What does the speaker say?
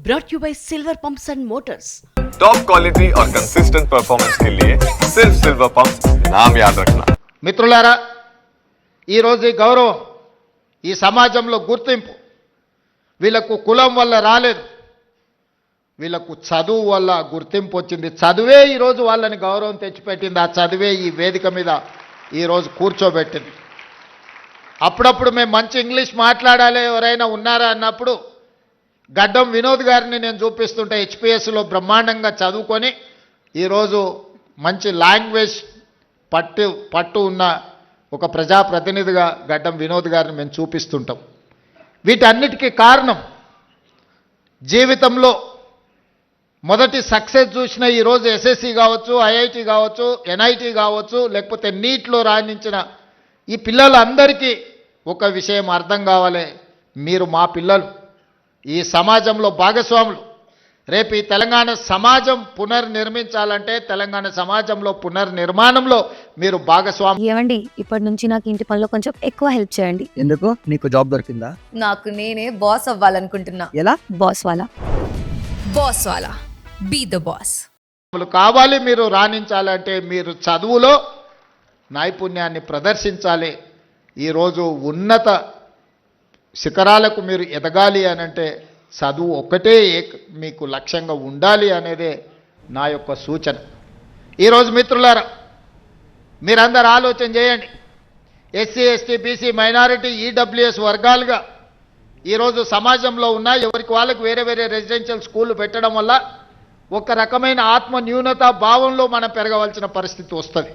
brought you by Silver Pumps and Motors. Top quality और consistent performance के लिए सिर्फ सिल्वर पंप्स नाम याद रखना। మిత్రులారా, ఈరోజు ఈ గౌరవం, ఈ సమాజంలో గుర్తింపు వీళ్ళకు కులం వల్ల రాలేదు, వీళ్ళకు చదువు వల్ల గుర్తింపు వచ్చింది. చదువే ఈరోజు వాళ్ళని గౌరవం తెచ్చిపెట్టింది. ఆ చదువే ఈ వేదిక మీద ఈరోజు కూర్చోబెట్టింది. అప్పుడప్పుడు మేము మంచి ఇంగ్లీష్ మాట్లాడాలి ఎవరైనా ఉన్నారా అన్నప్పుడు గడ్డం వినోద్ గారిని నేను చూపిస్తుంటే హెచ్పిఎస్లో బ్రహ్మాండంగా చదువుకొని ఈరోజు మంచి లాంగ్వేజ్ పట్టు ఉన్న ఒక ప్రజాప్రతినిధిగా గడ్డం వినోద్ గారిని మేము చూపిస్తుంటాం. వీటన్నిటికీ కారణం జీవితంలో మొదటి సక్సెస్ చూసిన ఈరోజు ఎస్ఎస్సి కావచ్చు, ఐఐటి కావచ్చు, ఎన్ఐటి కావచ్చు, లేకపోతే నీట్లో రాణించిన ఈ పిల్లలందరికీ ఒక విషయం అర్థం కావాలి, మీరు మా పిల్లలు, ఈ సమాజంలో భాగస్వాములు. రేపు ఈ తెలంగాణ సమాజం పునర్నిర్మించాలంటే తెలంగాణ సమాజంలో పునర్నిర్మాణంలో మీరు భాగస్వామి. ఏమండి, ఇప్పటి నుంచి నాకు ఇంటి పనిలో కొంచెం ఎక్కువ హెల్ప్ చేయండి. ఎందుకు? నీకు జాబ్ దొరికిందా? నాకు నేనే బాస్ అవ్వాలనుకుంటున్నా. ఎలా? బాస్ వాలా. బాస్ వాలా, బీ ద బాస్ కావాలి. మీరు రాణించాలంటే మీరు చదువులో నైపుణ్యాన్ని ప్రదర్శించాలి. ఈరోజు ఉన్నత శిఖరాలకు మీరు ఎదగాలి అని అంటే చదువు ఒక్కటే మీకు లక్ష్యంగా ఉండాలి అనేదే నా యొక్క సూచన. ఈరోజు మిత్రులారా, మీరందరూ ఆలోచన చేయండి. SC, ST, BC, minority, EWS వర్గాలుగా ఈరోజు సమాజంలో ఉన్న ఎవరికి వాళ్ళకి వేరే వేరే రెసిడెన్షియల్ స్కూళ్ళు పెట్టడం వల్ల ఒక రకమైన ఆత్మ న్యూనతా భావంలో మనం పెరగవలసిన పరిస్థితి వస్తుంది.